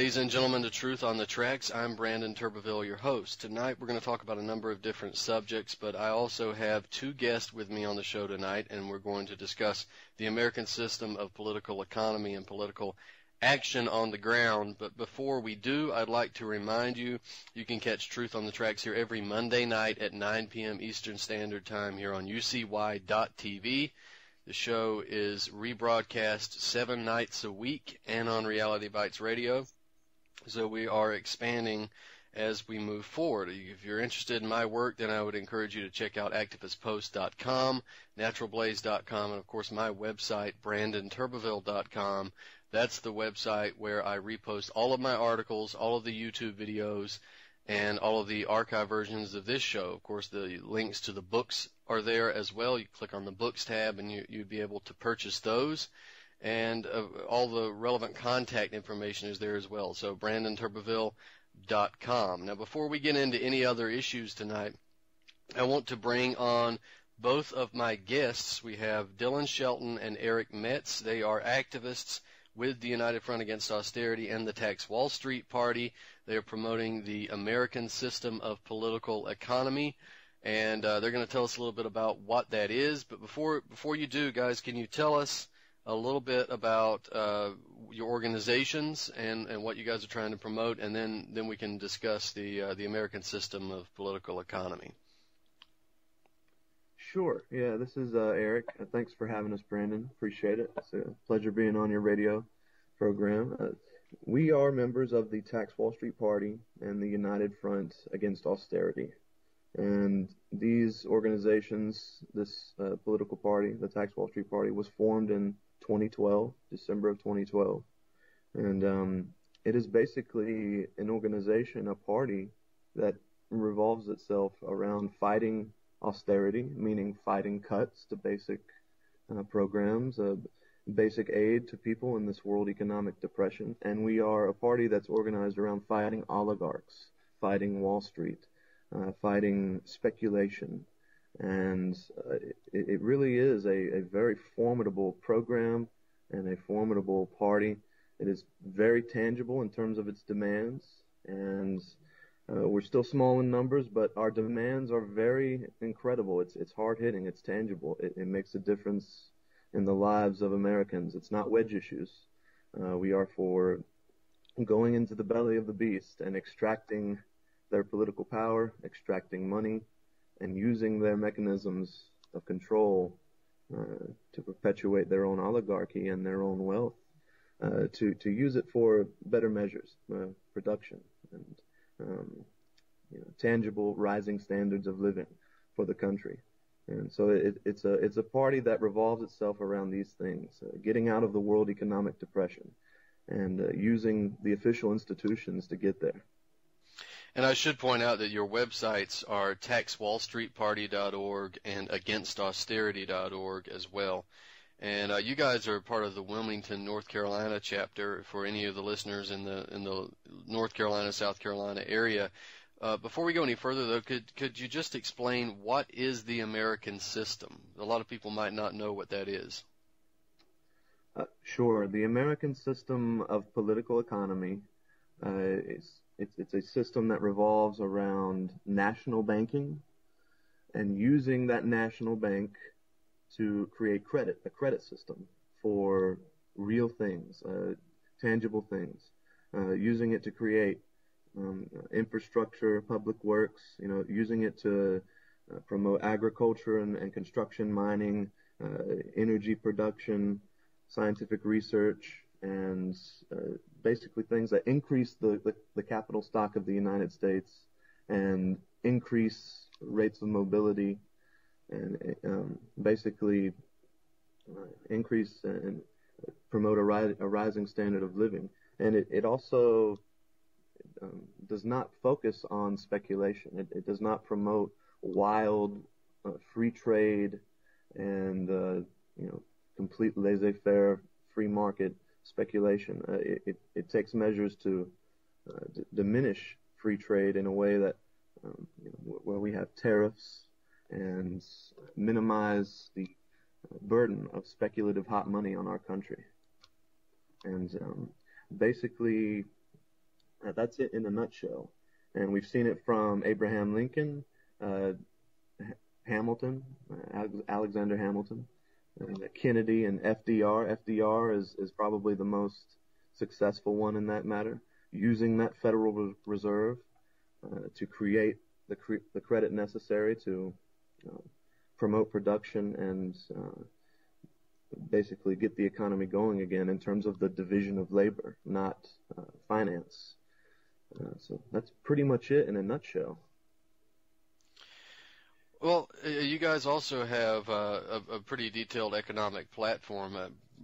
ladies and gentlemen, to Truth on the Tracks. I'm Brandon Turbeville, your host. Tonight we're going to talk about a number of different subjects, but I also have two guests with me on the show tonight, and we're going to discuss the American system of political economy and political action on the ground. But before we do, I'd like to remind you, you can catch Truth on the Tracks here every Monday night at 9 p.m. Eastern Standard Time here on UCY.TV. The show is rebroadcast 7 nights a week and on Reality Bites Radio. So we are expanding as we move forward. If you're interested in my work, then I would encourage you to check out activistpost.com, naturalblaze.com, and of course my website, brandonturbeville.com. That's the website where I repost all of my articles, all of the YouTube videos, and all of the archive versions of this show. Of course, the links to the books are there as well. You click on the books tab and you'd be able to purchase those. And all the relevant contact information is there as well. So brandonturbeville.com. Now, before we get into any other issues tonight, I want to bring on both of my guests. We have Dylan Shelton and Eric Metts. They are activists with the United Front Against Austerity and the Tax Wall Street Party. They are promoting the American system of political economy, and they're going to tell us a little bit about what that is. But before you do, guys, can you tell us a little bit about your organizations and what you guys are trying to promote, and then we can discuss the American system of political economy. Sure. Yeah, this is Eric. Thanks for having us, Brandon. Appreciate it. It's a pleasure being on your radio program. We are members of the Tax Wall Street Party and the United Front Against Austerity. And these organizations, this political party, the Tax Wall Street Party, was formed in 2012, December of 2012. And it is basically an organization, a party that revolves itself around fighting austerity, meaning fighting cuts to basic programs, basic aid to people in this world economic depression. And we are a party that's organized around fighting oligarchs, fighting Wall Street, fighting speculation. And it really is a very formidable program and a formidable party. It is very tangible in terms of its demands, and we're still small in numbers, but our demands are very incredible. It's hard-hitting. It's tangible. It makes a difference in the lives of Americans. It's not wedge issues. We are for going into the belly of the beast and extracting their political power, extracting money, and using their mechanisms of control to perpetuate their own oligarchy and their own wealth, to use it for better measures, production, and tangible rising standards of living for the country. And so it's a party that revolves itself around these things, getting out of the world economic depression and using the official institutions to get there. And I should point out that your websites are taxwallstreetparty.org and againstausterity.org as well. And you guys are part of the Wilmington, North Carolina chapter. For any of the listeners in the North Carolina, South Carolina area, before we go any further, though, could you just explain what is the American system? A lot of people might not know what that is. Sure. The American system of political economy it's a system that revolves around national banking and using that national bank to create credit, a credit system for real things, tangible things, using it to create infrastructure, public works, using it to promote agriculture and construction, mining, energy production, scientific research, and basically things that increase the capital stock of the United States and increase rates of mobility and basically increase and promote a rising standard of living. And it also does not focus on speculation. It does not promote wild free trade and complete laissez-faire free market speculation. It takes measures to diminish free trade in a way that where we have tariffs and minimize the burden of speculative hot money on our country. And basically, That's it in a nutshell. And we've seen it from Abraham Lincoln, Hamilton, Alexander Hamilton, Kennedy, and FDR. FDR is probably the most successful one in that matter, using that Federal Reserve to create the credit necessary to promote production and basically get the economy going again in terms of the division of labor, not finance. So that's pretty much it in a nutshell. Well, you guys also have a pretty detailed economic platform.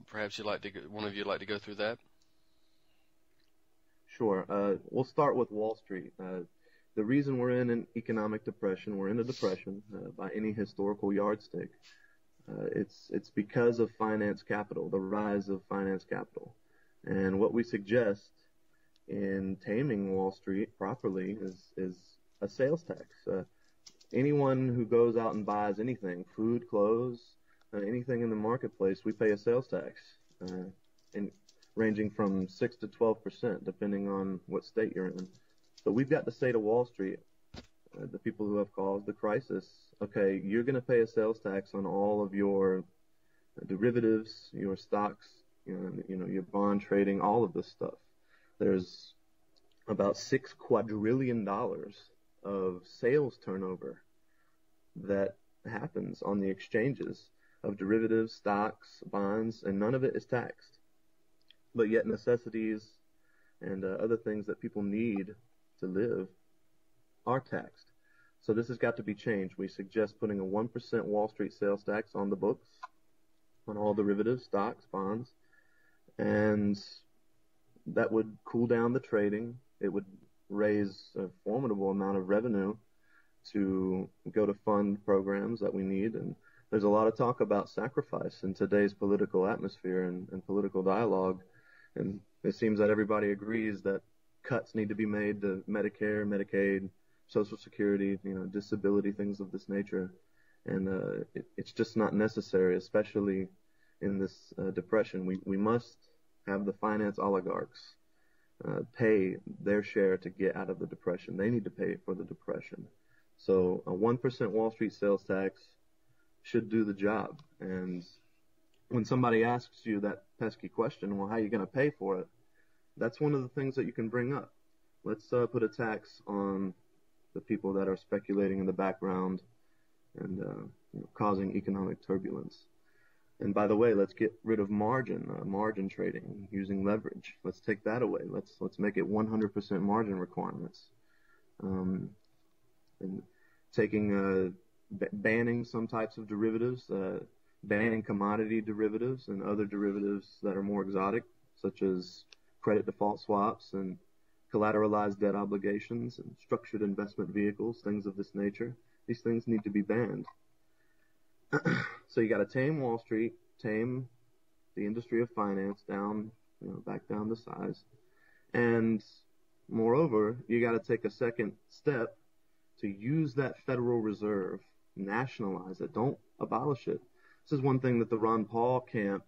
Perhaps one of you would like to go through that? Sure. We'll start with Wall Street. The reason we're in an economic depression, we're in a depression by any historical yardstick. It's because of finance capital, the rise of finance capital. And what we suggest in taming Wall Street properly is a sales tax. Anyone who goes out and buys anything, food, clothes, anything in the marketplace, we pay a sales tax, ranging from 6 to 12%, depending on what state you're in. So we've got to say to Wall Street, the people who have caused the crisis, okay, you're going to pay a sales tax on all of your derivatives, your stocks, your bond trading, all of this stuff. There's about $6 quadrillion of sales turnover that happens on the exchanges of derivatives, stocks, bonds, and none of it is taxed. But yet necessities and other things that people need to live are taxed. So this has got to be changed. We suggest putting a 1% Wall Street sales tax on the books, on all derivatives, stocks, bonds, and that would cool down the trading. It would raise a formidable amount of revenue to go to fund programs that we need. And there's a lot of talk about sacrifice in today's political atmosphere and political dialogue. And it seems that everybody agrees that cuts need to be made to Medicare, Medicaid, Social Security, disability, things of this nature. And it's just not necessary, especially in this depression. We must have the finance oligarchs pay their share to get out of the depression. They need to pay for the depression. So a 1% Wall Street sales tax should do the job. And when somebody asks you that pesky question, well, how are you going to pay for it? That's one of the things that you can bring up. Let's put a tax on the people that are speculating in the background and causing economic turbulence. And by the way, let's get rid of margin trading using leverage. Let's take that away. Let's make it 100% margin requirements. And banning some types of derivatives, banning commodity derivatives and other derivatives that are more exotic, such as credit default swaps and collateralized debt obligations and structured investment vehicles, things of this nature. These things need to be banned. So you got to tame Wall Street, tame the industry of finance down, back down to size. And moreover, you got to take a second step to use that Federal Reserve, nationalize it. Don't abolish it. This is one thing that the Ron Paul camp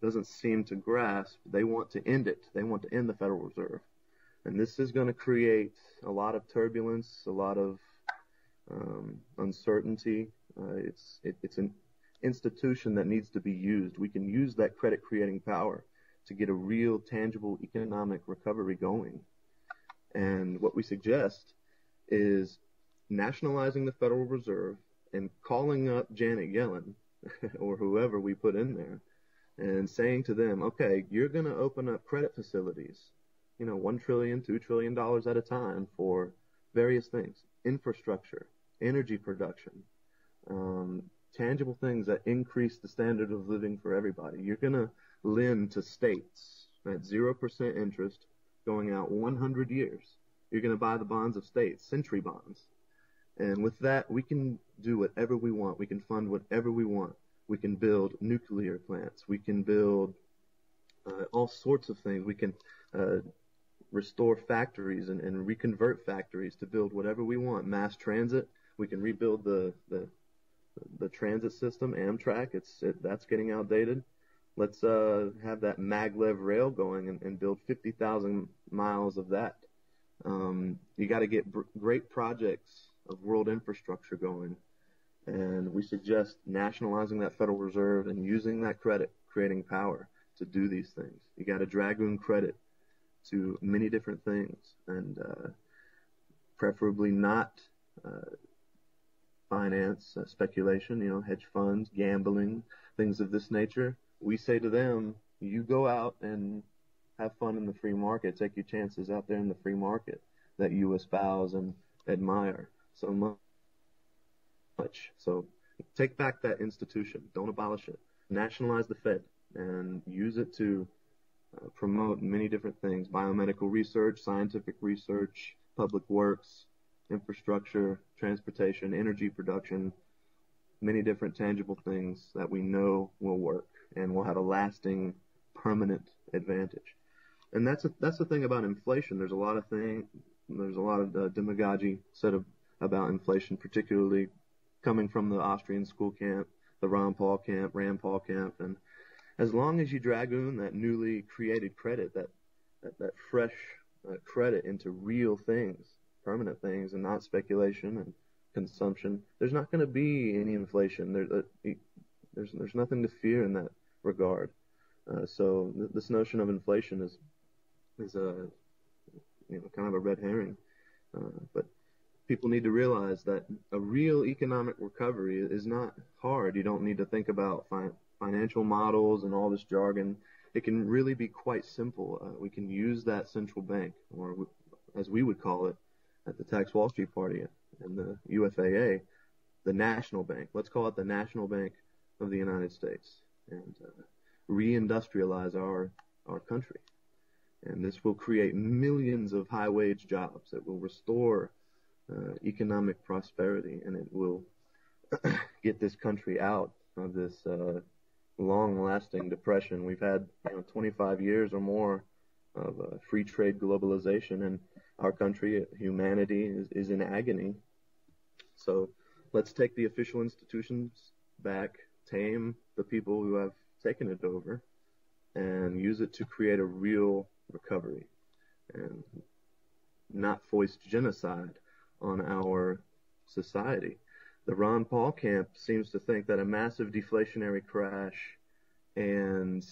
doesn't seem to grasp. They want to end it. They want to end the Federal Reserve. And this is going to create a lot of turbulence, a lot of uncertainty. It's an institution that needs to be used. We can use that credit creating power to get a real tangible economic recovery going. And what we suggest is nationalizing the Federal Reserve and calling up Janet Yellen or whoever we put in there and saying to them, okay, you're going to open up credit facilities, $1 trillion, $2 trillion at a time for various things, infrastructure, energy production, tangible things that increase the standard of living for everybody. You're going to lend to states at 0% interest going out 100 years. You're going to buy the bonds of states, century bonds. And with that, we can do whatever we want. We can fund whatever we want. We can build nuclear plants. We can build all sorts of things. We can restore factories and reconvert factories to build whatever we want. Mass transit. We can rebuild the transit system, Amtrak. That's getting outdated. let's have that maglev rail going and build 50,000 miles of that. You got to get great projects of world infrastructure going. And we suggest nationalizing that Federal Reserve and using that credit, creating power to do these things. You got to dragoon credit to many different things, and preferably not finance speculation, hedge funds, gambling, things of this nature. We say to them, you go out and have fun in the free market. Take your chances out there in the free market that you espouse and admire so much. So take back that institution. Don't abolish it. Nationalize the Fed and use it to promote many different things: biomedical research, scientific research, public works, infrastructure, transportation, energy production, many different tangible things that we know will work and will have a lasting, permanent advantage. And that's the thing about inflation. There's a lot of demagogy said about inflation, particularly coming from the Austrian school camp, the Rand Paul camp, and as long as you dragoon that newly created credit, that fresh credit into real things, permanent things, and not speculation and consumption, there's not going to be any inflation. There's nothing to fear in that regard. So this notion of inflation is kind of a red herring. But people need to realize that a real economic recovery is not hard. You don't need to think about financial models and all this jargon. It can really be quite simple. We can use that central bank, or as we would call it at the Tax Wall Street Party and the UFAA, the national bank. Let's call it the National Bank of the United States, and reindustrialize our country. And this will create millions of high-wage jobs. It will restore economic prosperity, and it will get this country out of this long-lasting depression. We've had 25 years or more of free trade globalization, and our country, humanity, is in agony. So let's take the official institutions back, tame the people who have taken it over, and use it to create a real recovery and not foist genocide on our society. The Ron Paul camp seems to think that a massive deflationary crash and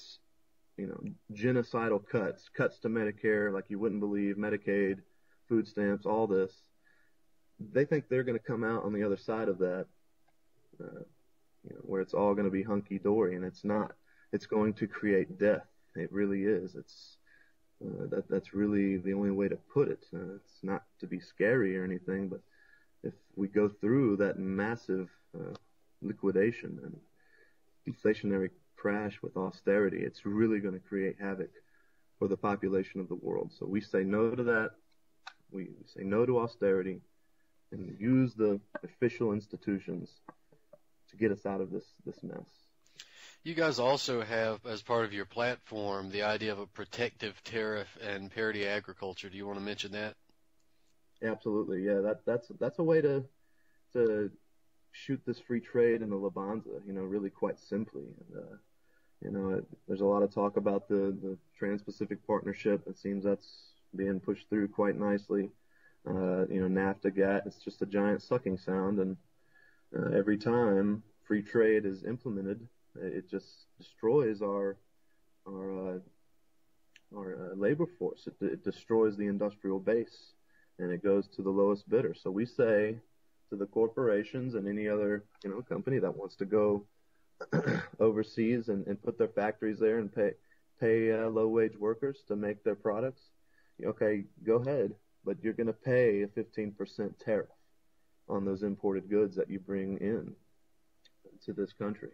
genocidal cuts to Medicare like you wouldn't believe, Medicaid, food stamps, all this, they think they're going to come out on the other side of that, where it's all going to be hunky-dory, and it's not. It's going to create death. It really is. That's really the only way to put it. It's not to be scary or anything, but if we go through that massive liquidation and deflationary crash with austerity, it's really going to create havoc for the population of the world. So we say no to that. We say no to austerity and use the official institutions to get us out of this mess. You guys also have, as part of your platform, the idea of a protective tariff and parity agriculture. Do you want to mention that? Absolutely, yeah. That's a way to shoot this free trade in the Labanza, really quite simply. And, there's a lot of talk about the Trans-Pacific Partnership. It seems that's being pushed through quite nicely. NAFTA, GATT, it's just a giant sucking sound, and every time free trade is implemented, it just destroys our labor force. It destroys the industrial base, and it goes to the lowest bidder. So we say to the corporations and any other company that wants to go overseas and put their factories there and pay low-wage workers to make their products, okay, go ahead, but you're going to pay a 15% tariff on those imported goods that you bring in to this country.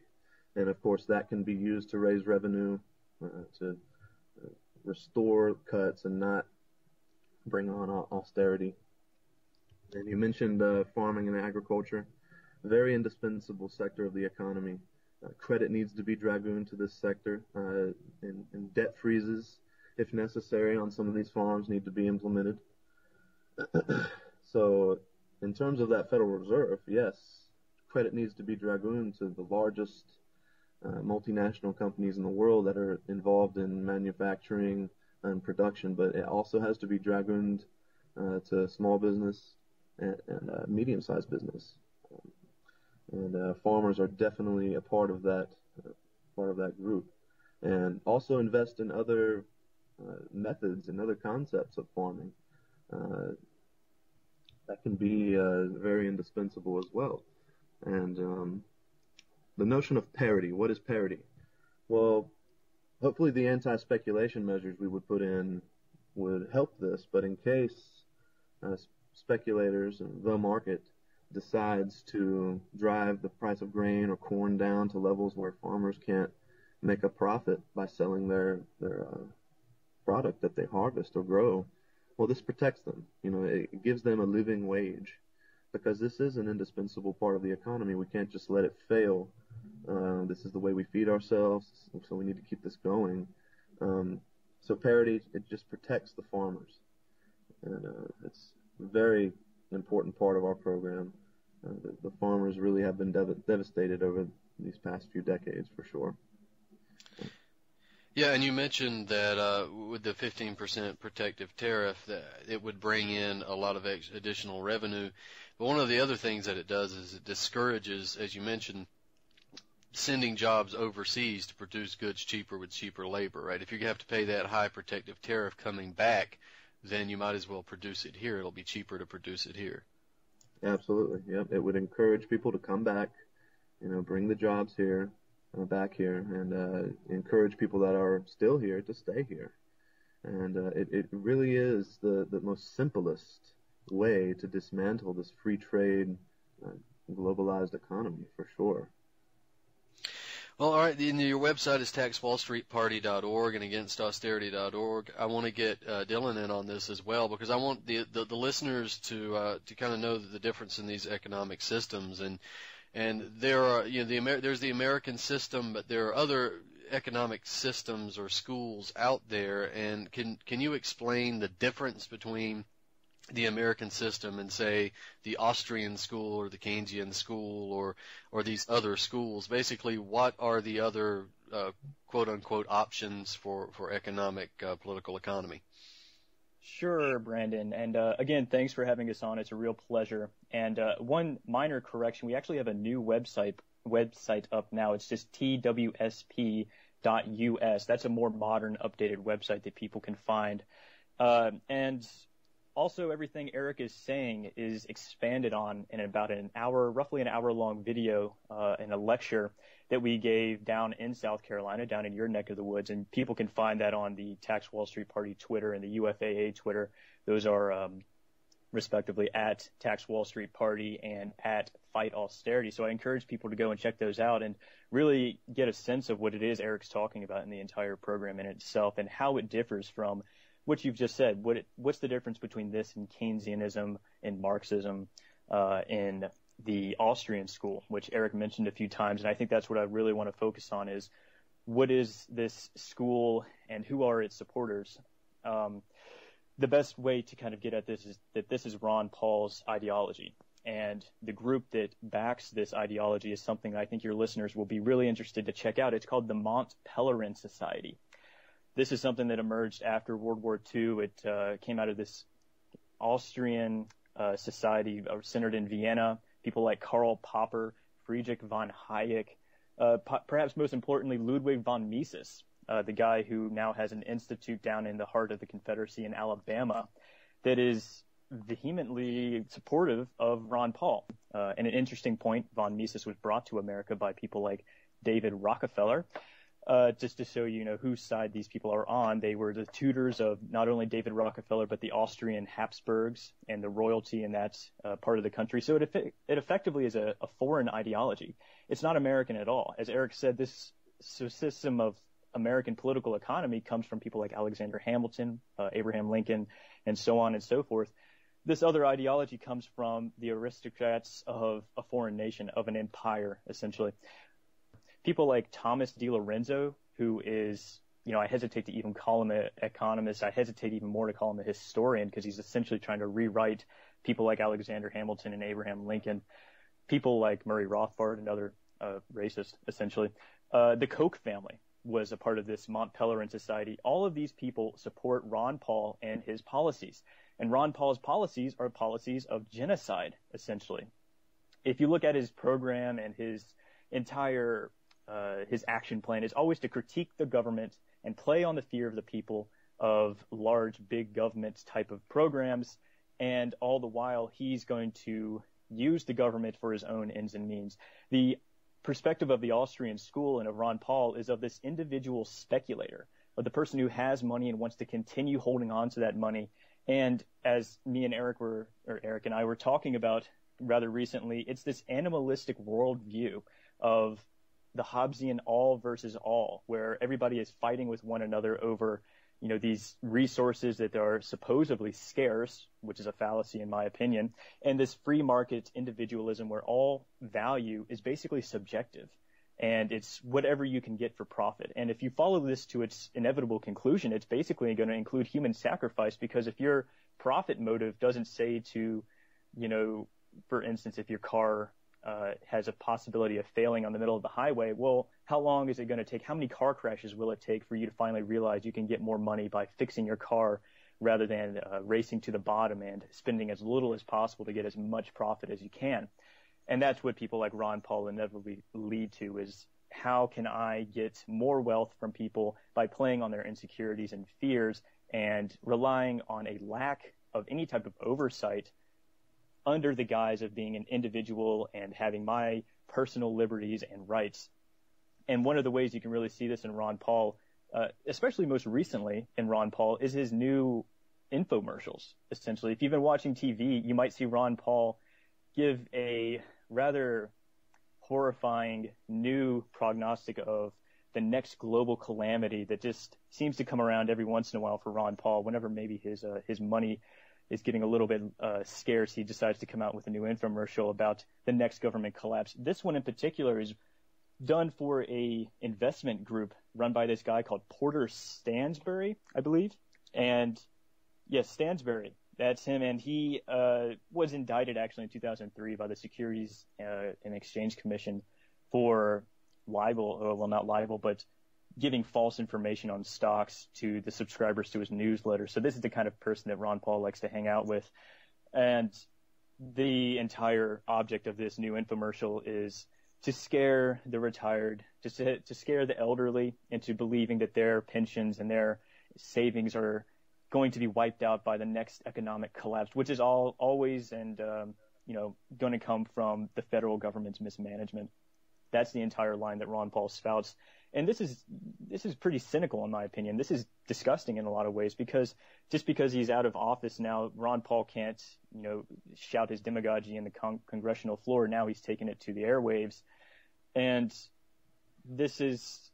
And of course, that can be used to raise revenue, to restore cuts and not bring on austerity. And you mentioned farming and agriculture, a very indispensable sector of the economy. Credit needs to be dragooned to this sector, and debt freezes, if necessary, on some of these farms need to be implemented. So in terms of that Federal Reserve, yes, credit needs to be dragooned to the largest multinational companies in the world that are involved in manufacturing and production, but it also has to be dragooned to small business and medium-sized business. And farmers are definitely a part of that group. And also invest in other methods and other concepts of farming. That can be very indispensable as well. And the notion of parity, what is parity? Well, hopefully the anti-speculation measures we would put in would help this, but in case speculators and the market decides to drive the price of grain or corn down to levels where farmers can't make a profit by selling their product that they harvest or grow, well, this protects them. It gives them a living wage, because this is an indispensable part of the economy. We can't just let it fail. This is the way we feed ourselves, so we need to keep this going. So parity, it just protects the farmers. And it's a very important part of our program. The farmers really have been devastated over these past few decades, for sure. Yeah, and you mentioned that with the 15% protective tariff, that it would bring in a lot of additional revenue. But one of the other things that it does is it discourages, as you mentioned, sending jobs overseas to produce goods cheaper with cheaper labor, right? If you have to pay that high protective tariff coming back, then you might as well produce it here. It'll be cheaper to produce it here. Absolutely, yep. It would encourage people to come back, bring the jobs here, back here, and encourage people that are still here to stay here. And it really is the most simplest way to dismantle this free trade, globalized economy, for sure. Well, all right, your website is taxwallstreetparty.org and againstausterity.org. I want to get Dylan in on this as well, because I want the listeners to kind of know the difference in these economic systems. And there are, there's the American system, but there are other economic systems or schools out there. And can you explain the difference between the American system and, say, the Austrian school or the Keynesian school or these other schools? Basically, what are the other quote-unquote options for economic political economy? Sure, Brandon. And again, thanks for having us on. It's a real pleasure. And one minor correction, we actually have a new website up now. It's just twsp.us. That's a more modern, updated website that people can find. And also, everything Eric is saying is expanded on in about roughly an hour-long video and a lecture that we gave down in South Carolina, down in your neck of the woods. And people can find that on the Tax Wall Street Party Twitter and the UFAA Twitter. Those are respectively at Tax Wall Street Party and at Fight Austerity. So I encourage people to go and check those out and really get a sense of what it is Eric's talking about in the entire program in itself and how it differs from what you've just said. What's the difference between this and Keynesianism and Marxism in the Austrian school, which Eric mentioned a few times. And I think that's what I really want to focus on is what is this school and who are its supporters? The best way to kind of get at this is that this is Ron Paul's ideology. And the group that backs this ideology is something I think your listeners will be really interested to check out. It's called the Mont Pelerin Society. This is something that emerged after World War II. It came out of this Austrian society centered in Vienna. People like Karl Popper, Friedrich von Hayek, perhaps most importantly, Ludwig von Mises, the guy who now has an institute down in the heart of the Confederacy in Alabama that is vehemently supportive of Ron Paul. And an interesting point, von Mises was brought to America by people like David Rockefeller. Just to show you whose side these people are on, they were the tutors of not only David Rockefeller, but the Austrian Habsburgs and the royalty in that part of the country. So it effectively is a foreign ideology. It's not American at all. As Eric said, this system of American political economy comes from people like Alexander Hamilton, Abraham Lincoln, and so on and so forth. This other ideology comes from the aristocrats of a foreign nation, of an empire, essentially. People like Thomas DiLorenzo, who is, I hesitate to even call him an economist. I hesitate even more to call him a historian because he's essentially trying to rewrite people like Alexander Hamilton and Abraham Lincoln, people like Murray Rothbard, another racist, essentially. The Koch family was a part of this Mont Pelerin society. All of these people support Ron Paul and his policies. And Ron Paul's policies are policies of genocide, essentially. If you look at his program and his entire his action plan, is always to critique the government and play on the fear of the people of large, big government type of programs. And all the while, he's going to use the government for his own ends and means. The perspective of the Austrian school and of Ron Paul is of this individual speculator, of the person who has money and wants to continue holding on to that money. And as me and Eric and I were talking about rather recently, it's this animalistic worldview of the Hobbesian all versus all, where everybody is fighting with one another over, these resources that are supposedly scarce, which is a fallacy in my opinion, and this free market individualism where all value is basically subjective, and it's whatever you can get for profit. And if you follow this to its inevitable conclusion, it's basically going to include human sacrifice, because if your profit motive doesn't say to, for instance, if your car has a possibility of failing on the middle of the highway, well, how long is it going to take? How many car crashes will it take for you to finally realize you can get more money by fixing your car rather than racing to the bottom and spending as little as possible to get as much profit as you can? And that's what people like Ron Paul inevitably lead to, is how can I get more wealth from people by playing on their insecurities and fears and relying on a lack of any type of oversight under the guise of being an individual and having my personal liberties and rights. And one of the ways you can really see this in Ron Paul, especially most recently in Ron Paul, is his new infomercials. Essentially, if you've been watching TV, you might see Ron Paul give a rather horrifying new prognostic of the next global calamity that just seems to come around every once in a while for Ron Paul. Whenever maybe his money is getting a little bit scarce, he decides to come out with a new infomercial about the next government collapse. This one in particular is done for a investment group run by this guy called Porter Stansberry, I believe. And yes, Stansberry, that's him. And he was indicted actually in 2003 by the Securities and Exchange Commission for libel, well, not libel, but giving false information on stocks to the subscribers to his newsletter. So this is the kind of person that Ron Paul likes to hang out with. And the entire object of this new infomercial is to scare the retired, to scare the elderly into believing that their pensions and their savings are going to be wiped out by the next economic collapse, which is always and going to come from the federal government's mismanagement. That's the entire line that Ron Paul spouts. And this is pretty cynical in my opinion. This is disgusting in a lot of ways, because just because he's out of office now, Ron Paul can't, shout his demagoguery in the congressional floor. Now he's taken it to the airwaves. And this is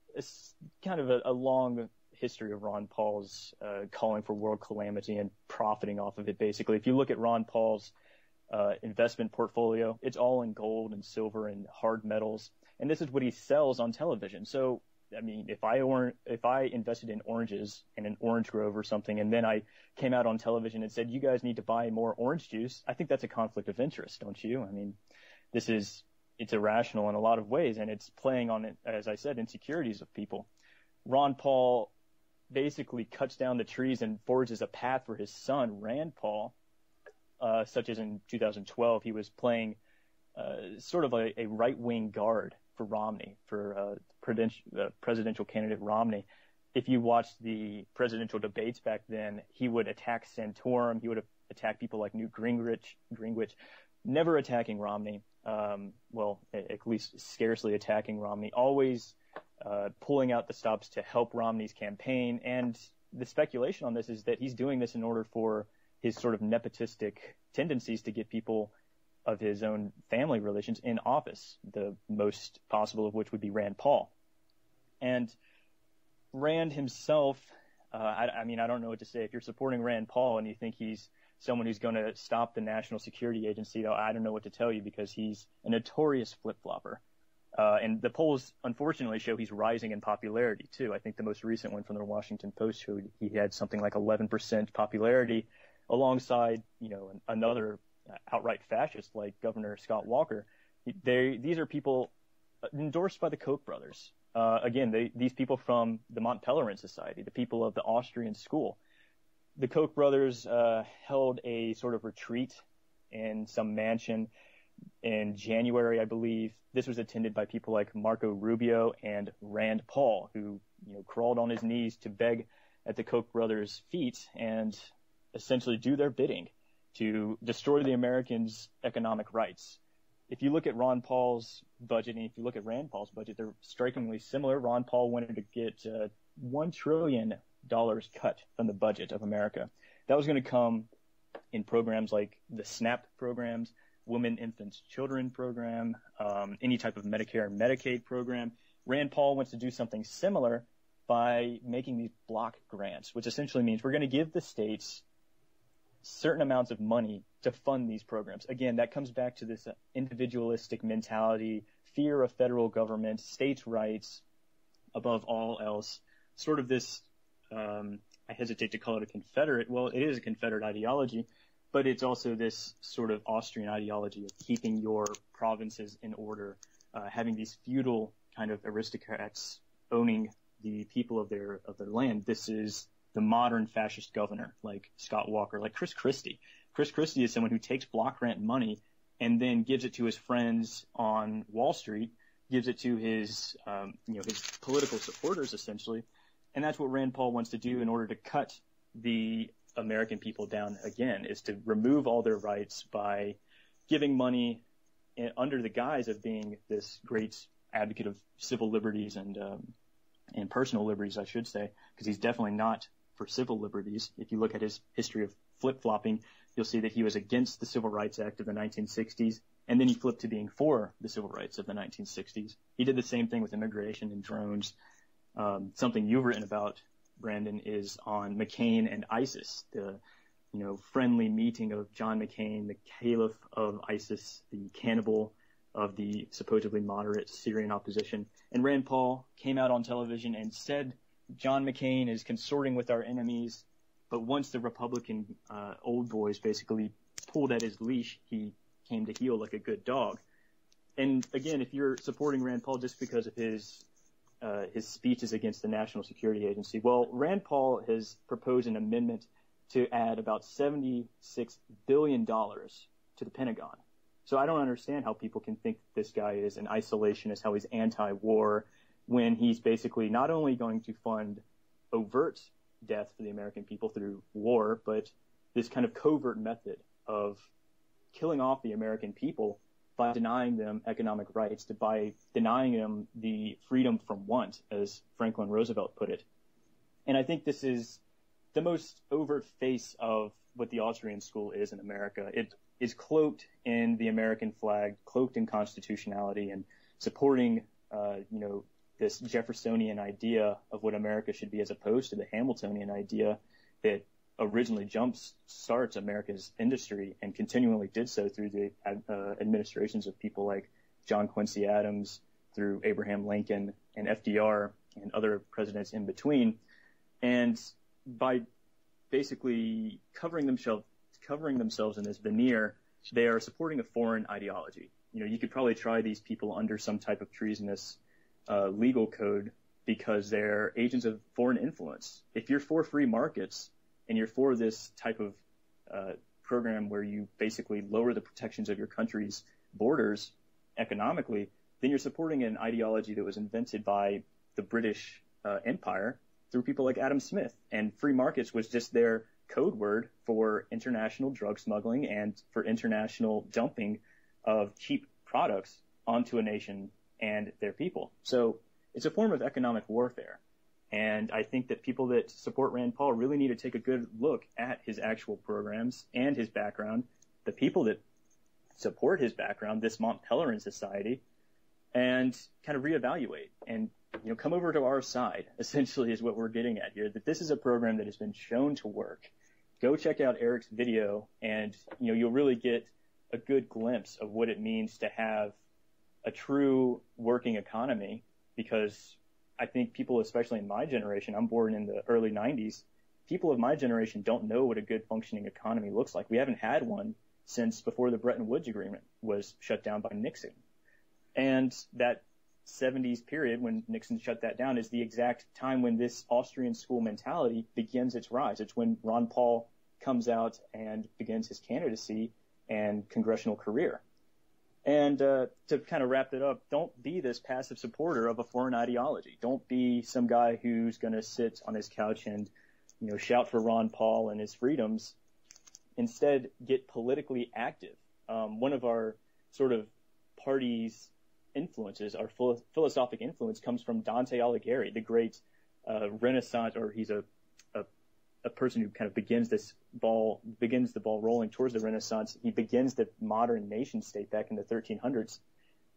kind of a long history of Ron Paul's calling for world calamity and profiting off of it, basically. If you look at Ron Paul's investment portfolio, it's all in gold and silver and hard metals. And this is what he sells on television. So, I mean, if I invested in oranges in an orange grove or something, and then I came out on television and said, you guys need to buy more orange juice, I think that's a conflict of interest, don't you? I mean, it's irrational in a lot of ways, and it's playing on, as I said, insecurities of people. Ron Paul basically cuts down the trees and forges a path for his son, Rand Paul, such as in 2012, he was playing sort of a right-wing guard for Romney, for presidential candidate Romney. If you watched the presidential debates back then, he would attack Santorum. He would attack people like Newt Gingrich, never attacking Romney. At least scarcely attacking Romney, always pulling out the stops to help Romney's campaign. And the speculation on this is that he's doing this in order for his sort of nepotistic tendencies to get people of his own family relations in office, the most possible of which would be Rand Paul. And Rand himself, I don't know what to say. If you're supporting Rand Paul and you think he's someone who's going to stop the National Security Agency, I don't know what to tell you, because he's a notorious flip-flopper. And the polls, unfortunately, show he's rising in popularity, too. I think the most recent one from the Washington Post showed he had something like 11% popularity alongside, another outright fascist like Governor Scott Walker. These are people endorsed by the Koch brothers. again, these people from the Mont Pelerin Society, the people of the Austrian school. The Koch brothers held a sort of retreat in some mansion in January, I believe. This was attended by people like Marco Rubio and Rand Paul, who crawled on his knees to beg at the Koch brothers' feet and essentially do their bidding to destroy the Americans' economic rights. If you look at Ron Paul's budget and if you look at Rand Paul's budget, they're strikingly similar. Ron Paul wanted to get $1 trillion cut from the budget of America. That was going to come in programs like the SNAP programs, Women, Infants, Children program, any type of Medicare and Medicaid program. Rand Paul wants to do something similar by making these block grants, which essentially means we're going to give the states certain amounts of money to fund these programs. Again, that comes back to this individualistic mentality, fear of federal government, states' rights above all else, sort of this, I hesitate to call it a Confederate. Well, it is a Confederate ideology, but it's also this sort of Austrian ideology of keeping your provinces in order, having these feudal kind of aristocrats owning the people of their land. This is the modern fascist governor, like Scott Walker, like Chris Christie. Chris Christie is someone who takes block grant money and then gives it to his friends on Wall Street, gives it to his political supporters, essentially. And that's what Rand Paul wants to do in order to cut the American people down again, is to remove all their rights by giving money under the guise of being this great advocate of civil liberties and personal liberties, I should say, because he's definitely not for civil liberties. If you look at his history of flip-flopping, you'll see that he was against the Civil Rights Act of the 1960s, and then he flipped to being for the Civil Rights of the 1960s. He did the same thing with immigration and drones. Something you've written about, Brandon, is on McCain and ISIS, the friendly meeting of John McCain, the caliph of ISIS, the cannibal of the supposedly moderate Syrian opposition. And Rand Paul came out on television and said John McCain is consorting with our enemies, but once the Republican old boys basically pulled at his leash, he came to heel like a good dog. And again, if you're supporting Rand Paul just because of his speeches against the National Security Agency, well, Rand Paul has proposed an amendment to add about $76 billion to the Pentagon. So I don't understand how people can think this guy is an isolationist, how he's anti-war, when he's basically not only going to fund overt death for the American people through war, but this kind of covert method of killing off the American people by denying them economic rights, by denying them the freedom from want, as Franklin Roosevelt put it. And I think this is the most overt face of what the Austrian school is in America. It is cloaked in the American flag, cloaked in constitutionality, and supporting, this Jeffersonian idea of what America should be, as opposed to the Hamiltonian idea that originally starts America's industry and continually did so through the administrations of people like John Quincy Adams, through Abraham Lincoln and FDR and other presidents in between. And by basically covering themselves in this veneer, they are supporting a foreign ideology. You could probably try these people under some type of treasonous legal code because they're agents of foreign influence. If you're for free markets and you're for this type of program where you basically lower the protections of your country's borders economically, then you're supporting an ideology that was invented by the British Empire through people like Adam Smith. And free markets was just their code word for international drug smuggling and for international dumping of cheap products onto a nation and their people. So it's a form of economic warfare. And I think that people that support Rand Paul really need to take a good look at his actual programs and his background, the people that support his background, this Mont Pelerin Society, and kind of reevaluate and come over to our side, essentially, is what we're getting at here, that this is a program that has been shown to work. Go check out Eric's video, and you'll really get a good glimpse of what it means to have a true working economy, because I think people, especially in my generation, I'm born in the early 90s, people of my generation don't know what a good functioning economy looks like. We haven't had one since before the Bretton Woods Agreement was shut down by Nixon. And that 70s period when Nixon shut that down is the exact time when this Austrian school mentality begins its rise. It's when Ron Paul comes out and begins his candidacy and congressional career. And to kind of wrap it up, don't be this passive supporter of a foreign ideology. Don't be some guy who's going to sit on his couch and, shout for Ron Paul and his freedoms. Instead, get politically active. One of our sort of party's influences, our philosophic influence, comes from Dante Alighieri, the great Renaissance, or he's a person who kind of begins the ball rolling towards the Renaissance. He begins the modern nation state back in the 1300s.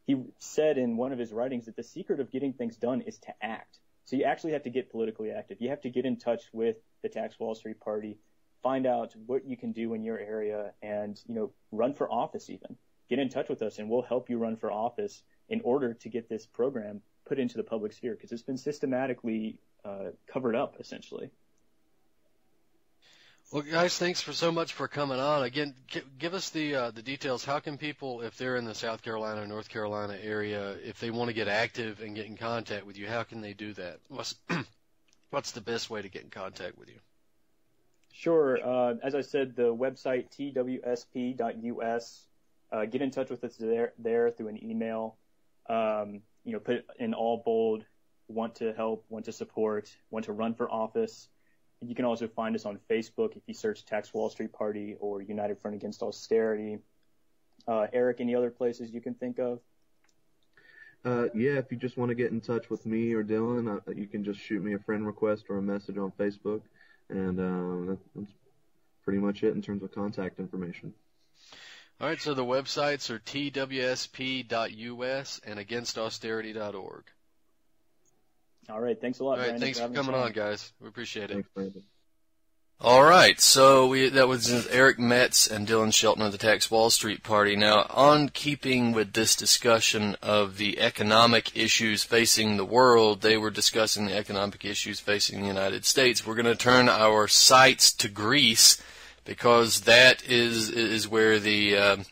He said in one of his writings that the secret of getting things done is to act. So you actually have to get politically active. You have to get in touch with the Tax Wall Street Party, find out what you can do in your area, and, run for office even. Get in touch with us, and we'll help you run for office in order to get this program put into the public sphere, because it's been systematically covered up, essentially. Well, guys, thanks so much for coming on. Again, give us the details. How can people, if they're in the South Carolina or North Carolina area, if they want to get active and get in contact with you, how can they do that? What's the best way to get in contact with you? Sure. As I said, the website, twsp.us. Get in touch with us there through an email. Put in all bold, want to help, want to support, want to run for office. You can also find us on Facebook if you search Tax Wall Street Party or United Front Against Austerity. Eric, any other places you can think of? Yeah, if you just want to get in touch with me or Dylan, you can just shoot me a friend request or a message on Facebook, and that's pretty much it in terms of contact information. All right, so the websites are twsp.us and againstausterity.org. All right, thanks a lot, All right, Brandon, thanks for coming on, guys. We appreciate it. Thanks, Brandon. All right, so that was Eric Metts and Dylan Shelton of the Tax Wall Street Party. Now, on keeping with this discussion of the economic issues facing the world, they were discussing the economic issues facing the United States. We're going to turn our sights to Greece, because that is where the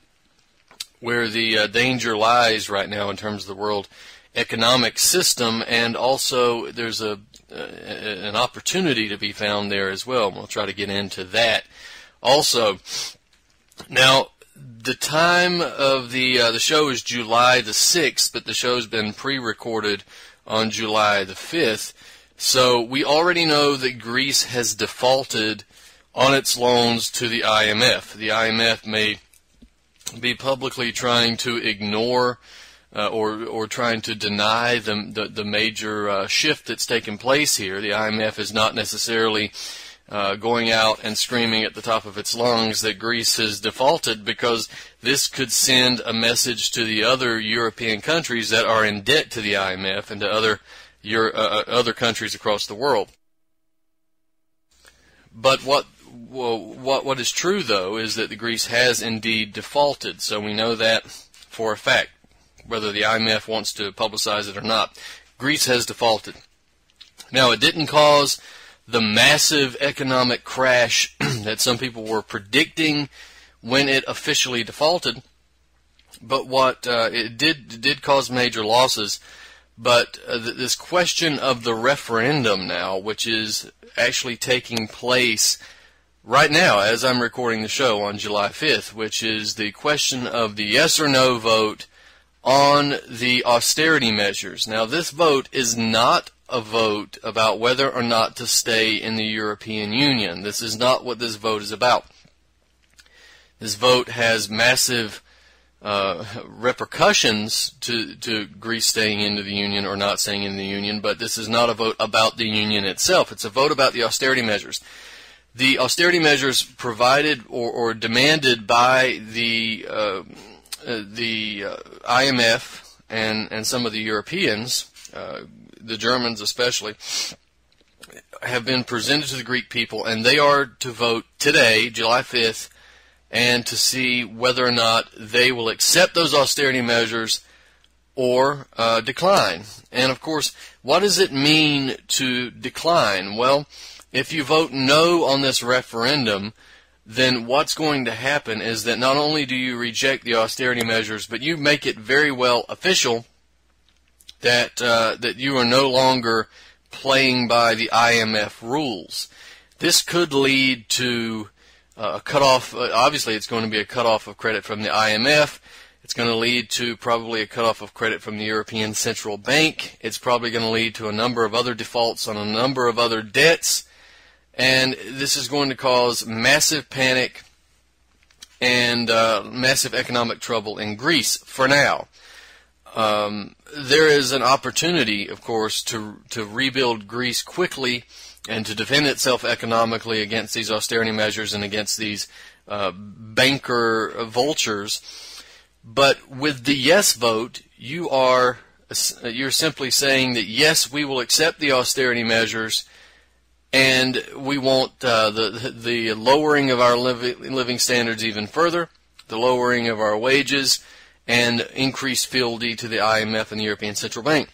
danger lies right now in terms of the world economic system, and also there's an opportunity to be found there as well. We'll try to get into that also. Now, the time of the show is July the 6th, but the show's been pre-recorded on July the 5th. So we already know that Greece has defaulted on its loans to the IMF. The IMF may be publicly trying to ignore or trying to deny the major shift that's taken place here. The IMF is not necessarily going out and screaming at the top of its lungs that Greece has defaulted, because this could send a message to the other European countries that are in debt to the IMF and to other countries across the world. But what is true, though, is that Greece has indeed defaulted. So we know that for a fact, whether the IMF wants to publicize it or not. Greece has defaulted. Now, it didn't cause the massive economic crash that some people were predicting when it officially defaulted, but what it did cause major losses. But this question of the referendum now, which is actually taking place right now as I'm recording the show on July 5th, which is the question of the yes or no vote on the austerity measures. Now, this vote is not a vote about whether or not to stay in the European Union. This is not what this vote is about. This vote has massive repercussions to Greece staying into the Union or not staying in the Union, but this is not a vote about the Union itself. It's a vote about the austerity measures. The austerity measures provided or demanded by the IMF and some of the Europeans, the Germans especially, have been presented to the Greek people, and they are to vote today, July 5th, and to see whether or not they will accept those austerity measures or decline. And, of course, what does it mean to decline? Well, if you vote no on this referendum, then what's going to happen is that not only do you reject the austerity measures, but you make it very well official that you are no longer playing by the IMF rules. This could lead to a cutoff. Obviously, it's going to be a cutoff of credit from the IMF. It's going to lead to probably a cutoff of credit from the European Central Bank. It's probably going to lead to a number of other defaults on a number of other debts. And this is going to cause massive panic and massive economic trouble in Greece for now. There is an opportunity, of course, to rebuild Greece quickly and to defend itself economically against these austerity measures and against these banker vultures. But with the yes vote, you're simply saying that yes, we will accept the austerity measures, and we want the lowering of our living standards even further, the lowering of our wages, and increased fealty to the IMF and the European Central Bank.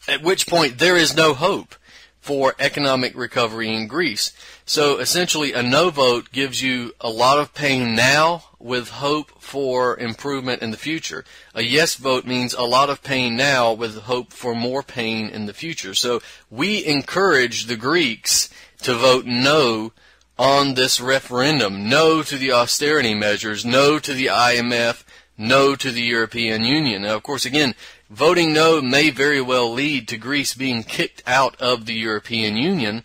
At which point there is no hope for economic recovery in Greece. So essentially a no vote gives you a lot of pain now with hope for improvement in the future. A yes vote means a lot of pain now with hope for more pain in the future. So we encourage the Greeks to vote no on this referendum. No to the austerity measures, no to the IMF, no to the European Union. Now, of course, again, voting no may very well lead to Greece being kicked out of the European Union.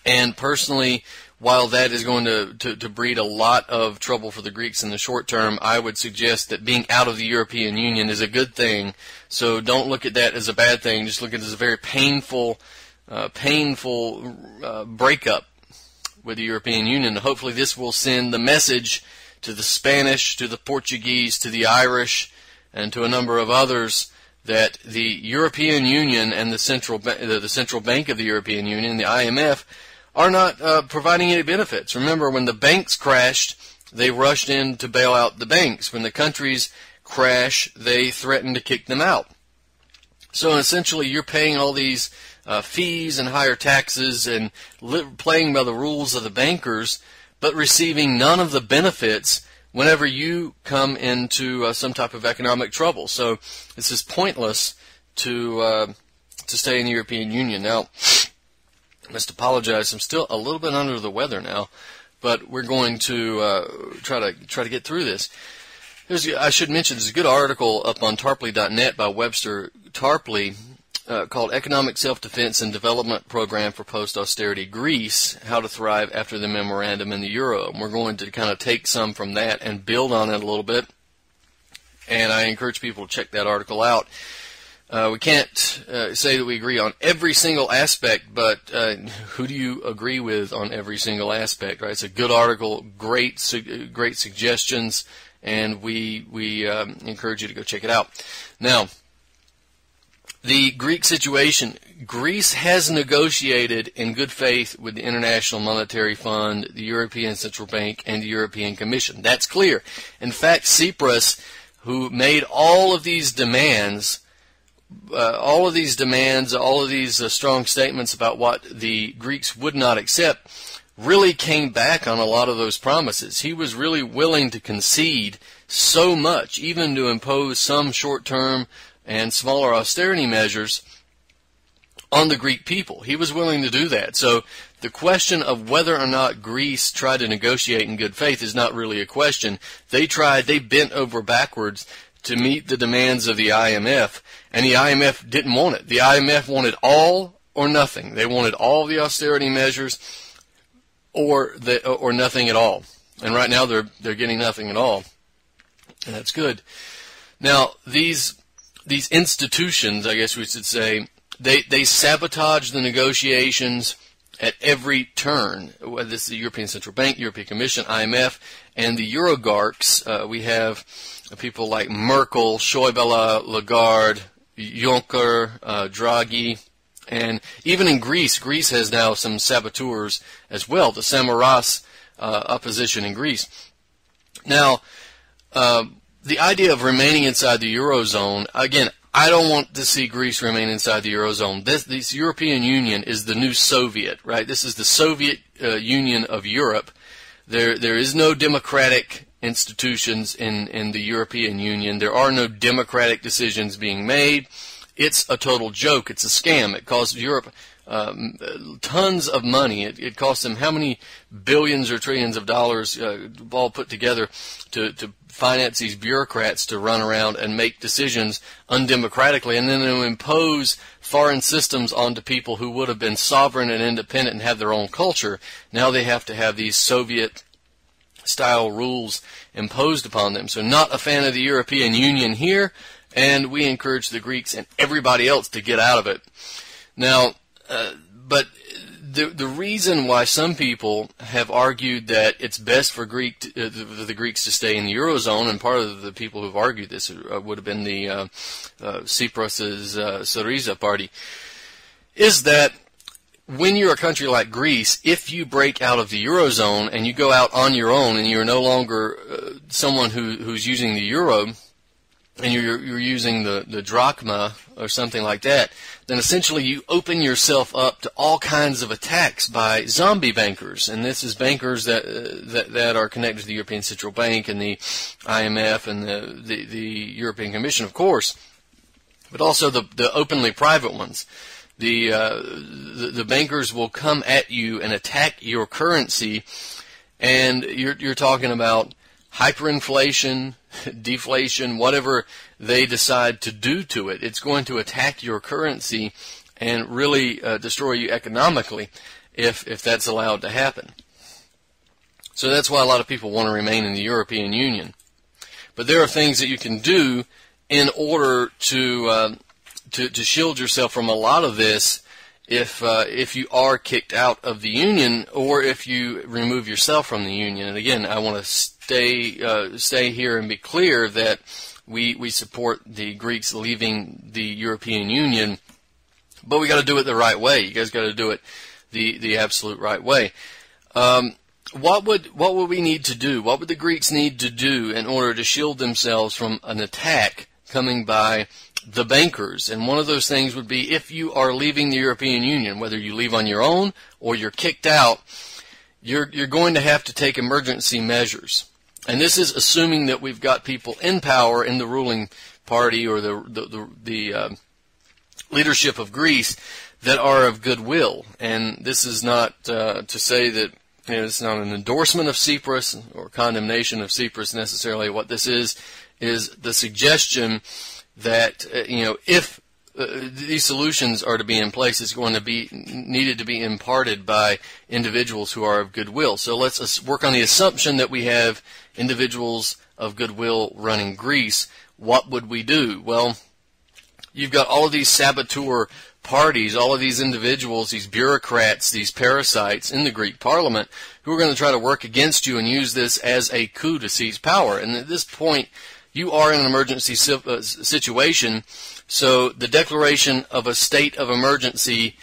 And personally, while that is going to breed a lot of trouble for the Greeks in the short term, I would suggest that being out of the European Union is a good thing. So don't look at that as a bad thing. Just look at it as a very painful breakup with the European Union. Hopefully this will send the message to the Spanish, to the Portuguese, to the Irish, and to a number of others that the European Union and the Central Bank of the European Union, the IMF, are not providing any benefits. Remember, when the banks crashed, they rushed in to bail out the banks. When the countries crash, they threaten to kick them out. So essentially, you're paying all these fees and higher taxes and playing by the rules of the bankers, but receiving none of the benefits whenever you come into some type of economic trouble. So this is pointless to stay in the European Union. Now, I must apologize. I'm still a little bit under the weather now, but we're going to try to get through this. I should mention there's a good article up on tarpley.net by Webster Tarpley called Economic Self-Defense and Development Program for Post-Austerity Greece, How to Thrive After the Memorandum and the Euro. And we're going to kind of take some from that and build on it a little bit. And I encourage people to check that article out. We can't say that we agree on every single aspect, but who do you agree with on every single aspect, right? It's a good article, great suggestions, and we encourage you to go check it out. Now, the Greek situation, Greece has negotiated in good faith with the International Monetary Fund, the European Central Bank, and the European Commission. That's clear. In fact, Tsipras, who made all of these demands, all of these strong statements about what the Greeks would not accept, really came back on a lot of those promises. He was really willing to concede so much, even to impose some short-term and smaller austerity measures on the Greek people. He was willing to do that. So the question of whether or not Greece tried to negotiate in good faith is not really a question. They bent over backwards to meet the demands of the IMF, and the IMF didn't want it. The IMF wanted all or nothing. They wanted all the austerity measures or nothing at all. And right now they're getting nothing at all. And that's good. Now, these institutions, I guess we should say, they sabotage the negotiations at every turn. Whether this is the European Central Bank, European Commission, IMF, and the Eurogarchs. We have people like Merkel, Schäuble, Lagarde, Juncker, Draghi, and even in Greece has now some saboteurs as well, the Samaras opposition in Greece. Now, the idea of remaining inside the Eurozone, again, I don't want to see Greece remain inside the Eurozone. This European Union is the new Soviet, right? This is the Soviet Union of Europe. There is no democratic institutions in the European Union. There are no democratic decisions being made. It's a total joke. It's a scam. It costs Europe tons of money. It costs them how many billions or trillions of dollars all put together to finance these bureaucrats to run around and make decisions undemocratically, and then to impose foreign systems onto people who would have been sovereign and independent and have their own culture. Now they have to have these Soviet-style rules imposed upon them. So not a fan of the European Union here, and we encourage the Greeks and everybody else to get out of it. Now, but the reason why some people have argued that it's best for the Greeks to stay in the Eurozone, and part of the people who've argued this would have been the Tsipras's Syriza party, is that when you're a country like Greece, if you break out of the Eurozone and you go out on your own and you're no longer someone who's using the euro, and you're using the drachma or something like that, then essentially you open yourself up to all kinds of attacks by zombie bankers. And this is bankers that are connected to the European Central Bank and the IMF and the European Commission, of course, but also the openly private ones. The bankers will come at you and attack your currency, and you're talking about hyperinflation, deflation, whatever they decide to do to it. It's going to attack your currency and really destroy you economically if that's allowed to happen. So that's why a lot of people want to remain in the European Union. But there are things that you can do in order to shield yourself from a lot of this if you are kicked out of the Union, or if you remove yourself from the Union. And again, I want to stay here and be clear that we support the Greeks leaving the European Union, but we got to do it the right way. You guys got to do it the absolute right way. What would we need to do? What would the Greeks need to do in order to shield themselves from an attack coming by the bankers? And one of those things would be, if you are leaving the European Union, whether you leave on your own or you're kicked out, you're going to have to take emergency measures. And this is assuming that we've got people in power in the ruling party or the leadership of Greece that are of goodwill. And this is not to say that it's not an endorsement of Tsipras or condemnation of Tsipras necessarily. What this is the suggestion that if these solutions are to be in place, it's going to be needed to be imparted by individuals who are of goodwill. So let's work on the assumption that we have individuals of goodwill running Greece. What would we do? Well, you've got all of these saboteur parties, all of these individuals, these bureaucrats, these parasites in the Greek parliament who are going to try to work against you and use this as a coup to seize power. And at this point, you are in an emergency situation, so the declaration of a state of emergency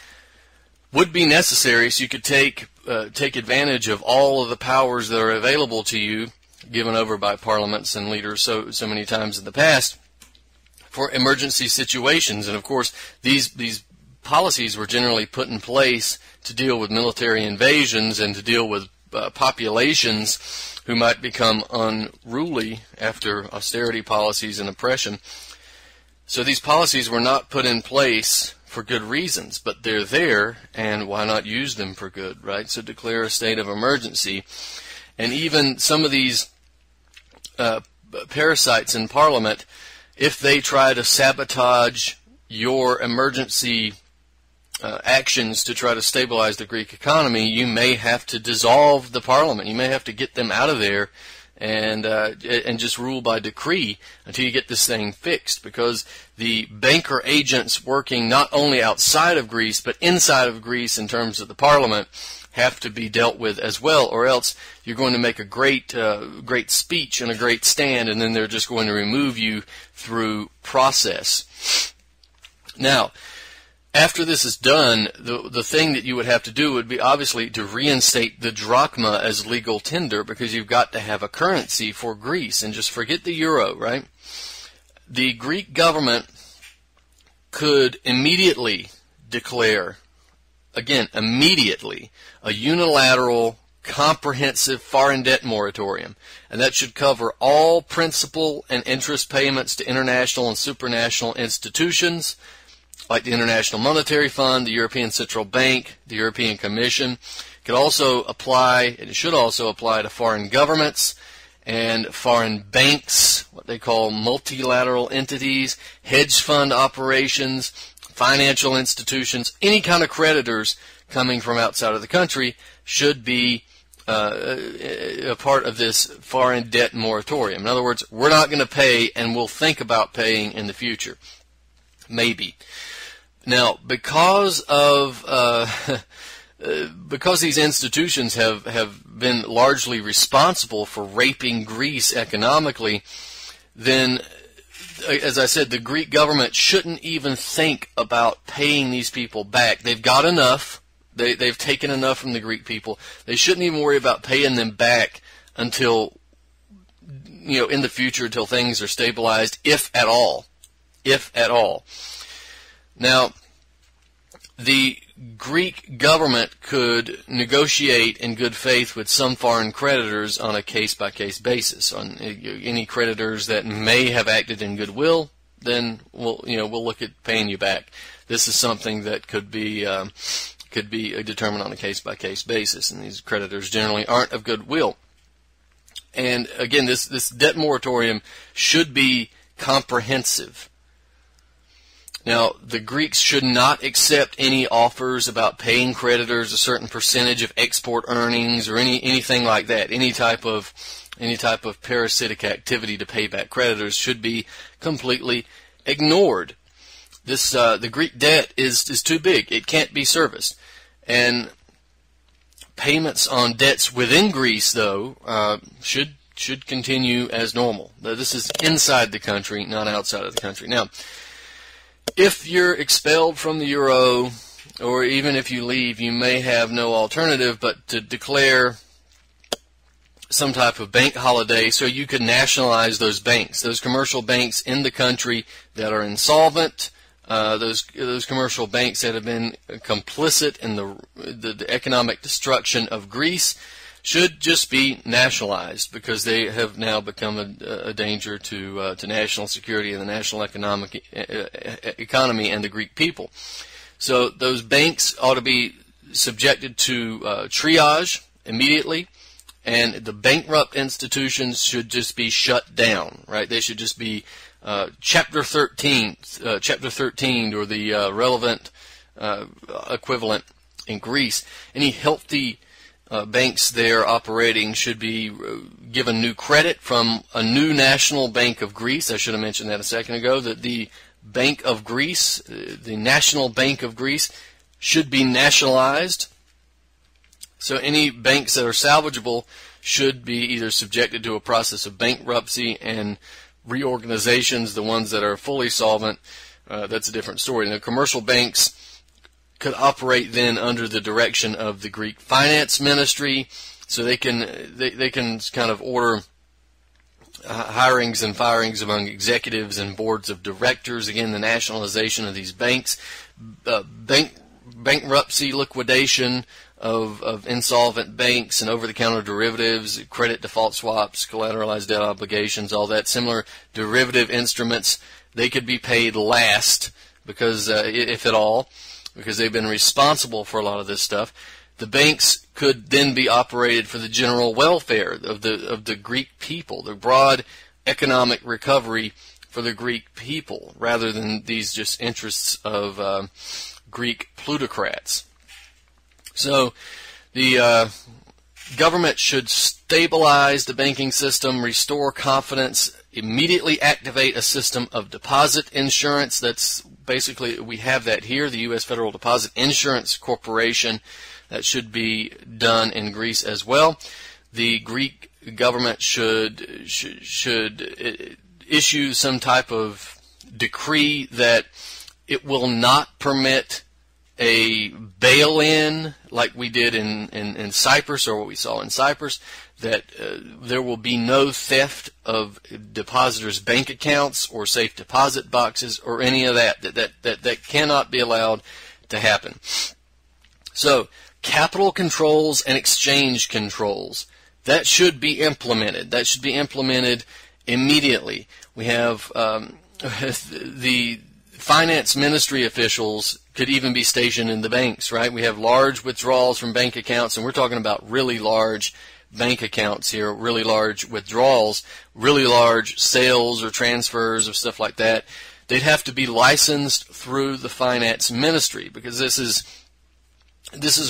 would be necessary so you could take advantage of all of the powers that are available to you, given over by parliaments and leaders so many times in the past, for emergency situations. And of course, these policies were generally put in place to deal with military invasions and to deal with populations who might become unruly after austerity policies and oppression. So these policies were not put in place for good reasons, but they're there, and why not use them for good, right? So declare a state of emergency. And even some of these parasites in Parliament, if they try to sabotage your emergency actions to try to stabilize the Greek economy, you may have to dissolve the Parliament. You may have to get them out of there and just rule by decree until you get this thing fixed, because the banker agents working not only outside of Greece but inside of Greece in terms of the Parliament have to be dealt with as well, or else you're going to make a great speech and a great stand, and then they're just going to remove you through process. Now, after this is done, the thing that you would have to do would be obviously to reinstate the drachma as legal tender, because you've got to have a currency for Greece. And just forget the euro, right? The Greek government could immediately declare, again, immediately, a unilateral comprehensive foreign debt moratorium, and that should cover all principal and interest payments to international and supranational institutions like the International Monetary Fund, the European Central Bank, the European Commission. It could also apply, and it should also apply to foreign governments and foreign banks, what they call multilateral entities, hedge fund operations, financial institutions, any kind of creditors coming from outside of the country should be a part of this foreign debt moratorium. In other words, we're not going to pay, and we'll think about paying in the future. Maybe. Now, because these institutions have been largely responsible for raping Greece economically, then, as I said, the Greek government shouldn't even think about paying these people back. They've got enough. They've taken enough from the Greek people. They shouldn't even worry about paying them back until, in the future, until things are stabilized, if at all. If at all. Now, the Greek government could negotiate in good faith with some foreign creditors on a case-by-case basis. On any creditors that may have acted in goodwill, then we'll look at paying you back. This is something that could be determined on a case-by-case basis, and these creditors generally aren't of goodwill. And again, this debt moratorium should be comprehensive. Now, the Greeks should not accept any offers about paying creditors a certain percentage of export earnings or anything like that. Any type of parasitic activity to pay back creditors should be completely ignored. The Greek debt is too big. It can't be serviced. And payments on debts within Greece, though, should continue as normal. This is inside the country, not outside of the country. Now, if you're expelled from the euro, or even if you leave, you may have no alternative but to declare some type of bank holiday so you could nationalize those banks, those commercial banks in the country that are insolvent, those commercial banks that have been complicit in the economic destruction of Greece should just be nationalized because they have now become a danger to national security and the national economy and the Greek people. So those banks ought to be subjected to triage immediately, and the bankrupt institutions should just be shut down. Right? They should just be Chapter 13 or the relevant equivalent in Greece. Any healthy banks there operating should be given new credit from a new national bank of Greece. I should have mentioned that a second ago, that the Bank of Greece, the National Bank of Greece, should be nationalized. So any banks that are salvageable should be either subjected to a process of bankruptcy and reorganizations. The ones that are fully solvent, that's a different story. Now, commercial banks could operate then under the direction of the Greek finance ministry, so they can kind of order hirings and firings among executives and boards of directors. Again, the nationalization of these banks, bankruptcy, liquidation of insolvent banks and over-the-counter derivatives, credit default swaps, collateralized debt obligations, all that similar derivative instruments. They could be paid last because, if at all, because they've been responsible for a lot of this stuff. The banks could then be operated for the general welfare of the Greek people, the broad economic recovery for the Greek people, rather than these just interests of Greek plutocrats. So the government should stabilize the banking system, restore confidence, immediately activate a system of deposit insurance. That's basically, we have that here, the U.S. Federal Deposit Insurance Corporation. That should be done in Greece as well. The Greek government should issue some type of decree that it will not permit a bail-in like we did in Cyprus, or what we saw in Cyprus, that there will be no theft of depositors' bank accounts or safe deposit boxes or any of that. That cannot be allowed to happen. So, capital controls and exchange controls. That should be implemented. That should be implemented immediately. We have the finance ministry officials could even be stationed in the banks, right? We have large withdrawals from bank accounts, and we're talking about really large bank accounts here, really large withdrawals, really large sales or transfers of stuff like that. They'd have to be licensed through the finance ministry, because this is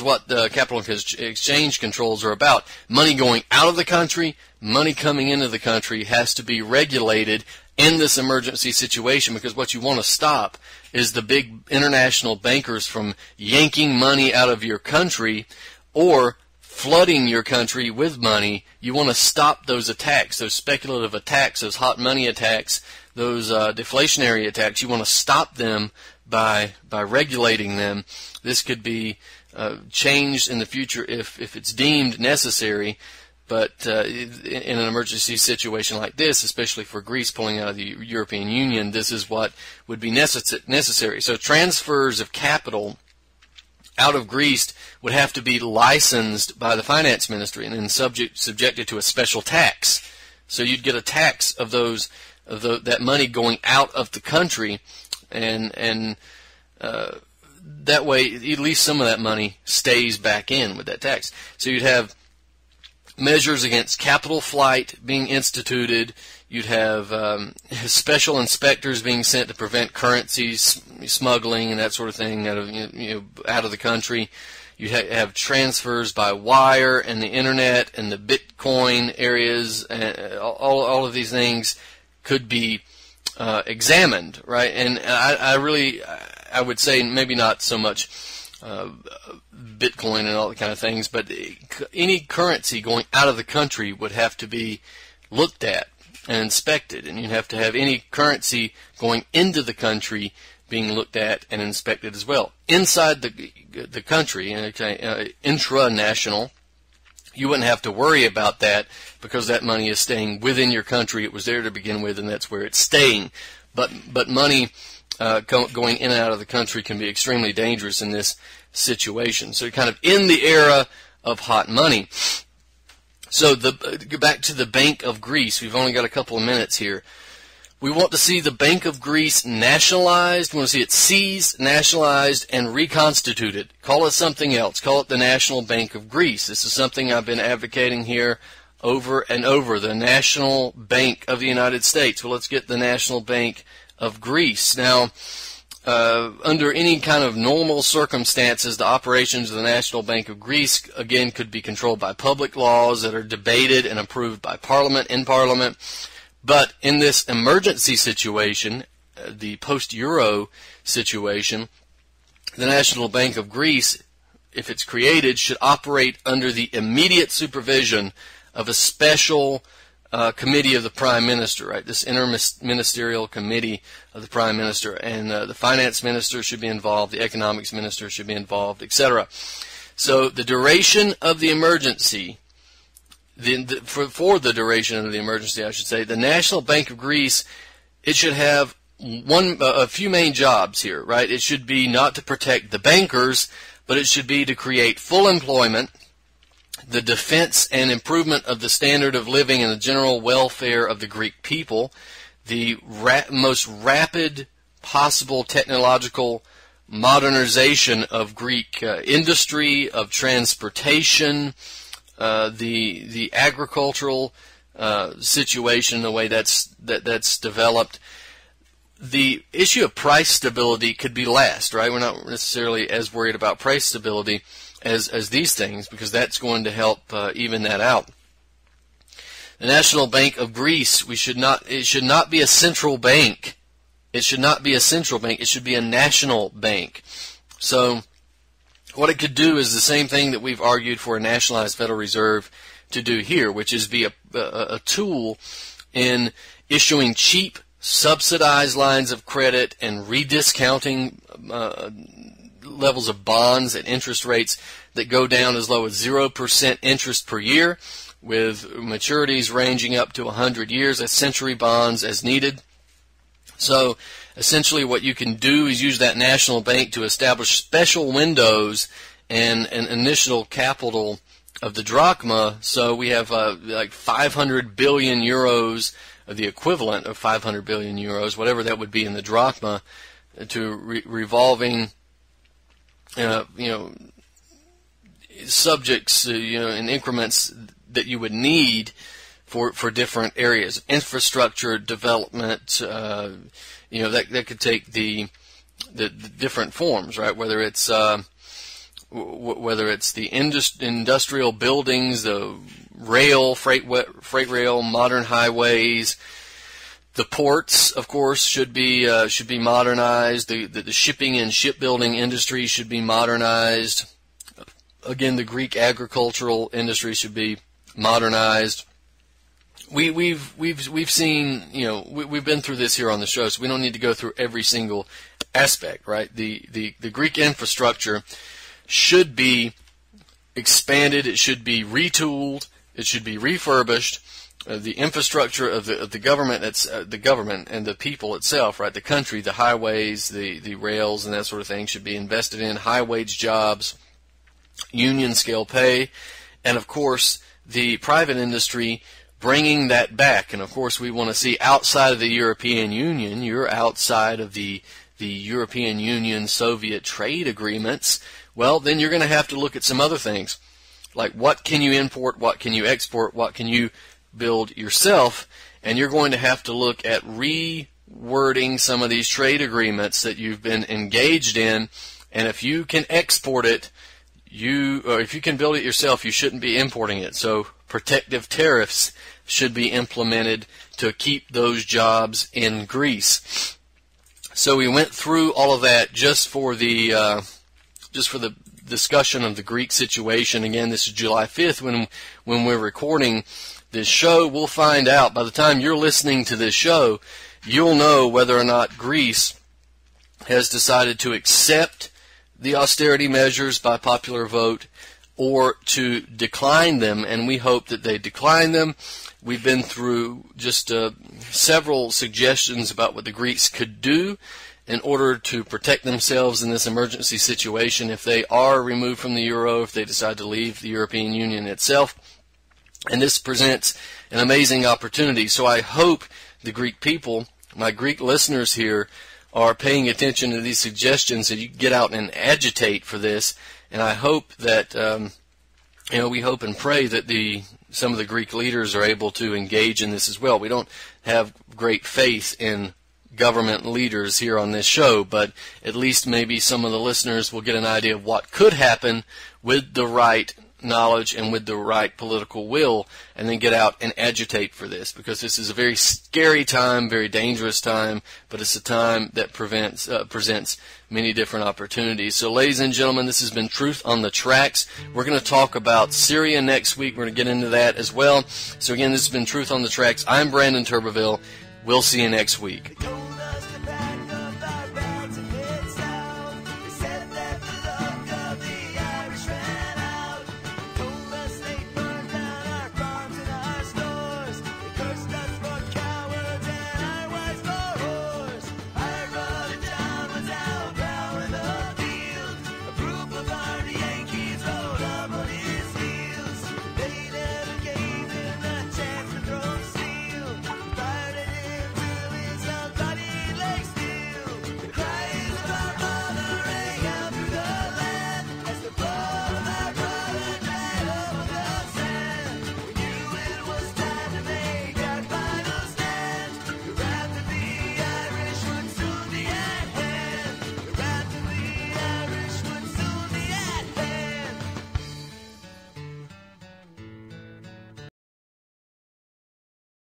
what the capital exchange controls are about. Money going out of the country, money coming into the country has to be regulated in this emergency situation, because what you want to stop is the big international bankers from yanking money out of your country or flooding your country with money. You want to stop those attacks, those speculative attacks, those hot money attacks, those deflationary attacks. You want to stop them by regulating them. This could be changed in the future if it's deemed necessary. But in an emergency situation like this, especially for Greece pulling out of the European Union, this is what would be necessary. So transfers of capital out of Greece would have to be licensed by the finance ministry and then subjected to a special tax. So you'd get a tax of that money going out of the country, and that way at least some of that money stays back in with that tax. So you'd have measures against capital flight being instituted. You'd have special inspectors being sent to prevent currency smuggling and that sort of thing out of the country. You have transfers by wire and the internet and the Bitcoin areas. And all of these things could be examined, right? And I would say maybe not so much Bitcoin and all that kind of things, but any currency going out of the country would have to be looked at and inspected, and you'd have to have any currency going into the country being looked at and inspected as well. Inside the country, intra-national, you wouldn't have to worry about that because that money is staying within your country. It was there to begin with, and that's where it's staying. But money going in and out of the country can be extremely dangerous in this situation. So kind of in the era of hot money. So go back to the Bank of Greece. We've only got a couple of minutes here. We want to see the Bank of Greece nationalized. We want to see it seized, nationalized, and reconstituted. Call it something else. Call it the National Bank of Greece. This is something I've been advocating here over and over. The National Bank of the United States. Well, let's get the National Bank of Greece. Now, under any kind of normal circumstances, the operations of the National Bank of Greece, again, could be controlled by public laws that are debated and approved by in Parliament. But in this emergency situation, the post-Euro situation, the National Bank of Greece, if it's created, should operate under the immediate supervision of a special committee of the Prime Minister, right? This interministerial committee of the Prime Minister, and the Finance Minister should be involved, the Economics Minister should be involved, etc. So the duration of the emergency, for the duration of the emergency, I should say, the National Bank of Greece, it should have a few main jobs here, right? It should be not to protect the bankers, but it should be to create full employment, the defense and improvement of the standard of living and the general welfare of the Greek people, the most rapid possible technological modernization of Greek industry, of transportation, the agricultural situation, the way that's developed. The issue of price stability could be last, right? We're not necessarily as worried about price stability as these things, because that's going to help even that out. The National Bank of Greece, it should not be a central bank. It should not be a central bank. It should be a national bank. So what it could do is the same thing that we've argued for a nationalized Federal Reserve to do here, which is be a tool in issuing cheap, subsidized lines of credit and rediscounting levels of bonds at interest rates that go down as low as 0% interest per year, with maturities ranging up to 100 years, as century bonds as needed. So essentially what you can do is use that national bank to establish special windows and an initial capital of the drachma. So we have like 500 billion euros, the equivalent of 500 billion euros, whatever that would be in the drachma, to revolving, subjects, in increments that you would need for different areas, infrastructure development. That could take the different forms, right? Whether it's the industrial buildings, the rail, freight rail, modern highways. The ports, of course, should be modernized. The shipping and shipbuilding industry should be modernized. Again, the Greek agricultural industry should be modernized. We've seen, we've been through this here on the show, so we don't need to go through every single aspect, right? The Greek infrastructure should be expanded. It should be retooled. It should be refurbished. The infrastructure of the government, the government and the people itself, right? The country, the highways, the rails, and that sort of thing should be invested in. High wage jobs, union scale pay, and of course the private industry bringing that back. And of course we want to see outside of the European Union. You're outside of the European Union Soviet trade agreements. Well, then you're going to have to look at some other things, like what can you import, what can you export, what can you build yourself, and you're going to have to look at rewording some of these trade agreements that you've been engaged in. And if you can export it, or if you can build it yourself, you shouldn't be importing it. So protective tariffs should be implemented to keep those jobs in Greece. So we went through all of that just for the discussion of the Greek situation. Again, this is July 5th when we're recording this show. We'll find out by the time you're listening to this show, you'll know whether or not Greece has decided to accept the austerity measures by popular vote or to decline them, and we hope that they decline them. We've been through just several suggestions about what the Greeks could do in order to protect themselves in this emergency situation if they are removed from the euro, if they decide to leave the European Union itself. And this presents an amazing opportunity. So I hope the Greek people, my Greek listeners here, are paying attention to these suggestions, and you get out and agitate for this. And I hope that, we hope and pray that some of the Greek leaders are able to engage in this as well. We don't have great faith in government leaders here on this show, but at least maybe some of the listeners will get an idea of what could happen with the right knowledge and with the right political will, and then get out and agitate for this, because this is a very scary time, very dangerous time, but it's a time that presents many different opportunities. So ladies and gentlemen, this has been Truth on the Tracks. We're going to talk about Syria next week. We're going to get into that as well. So again, this has been Truth on the Tracks. I'm Brandon Turbeville. We'll see you next week.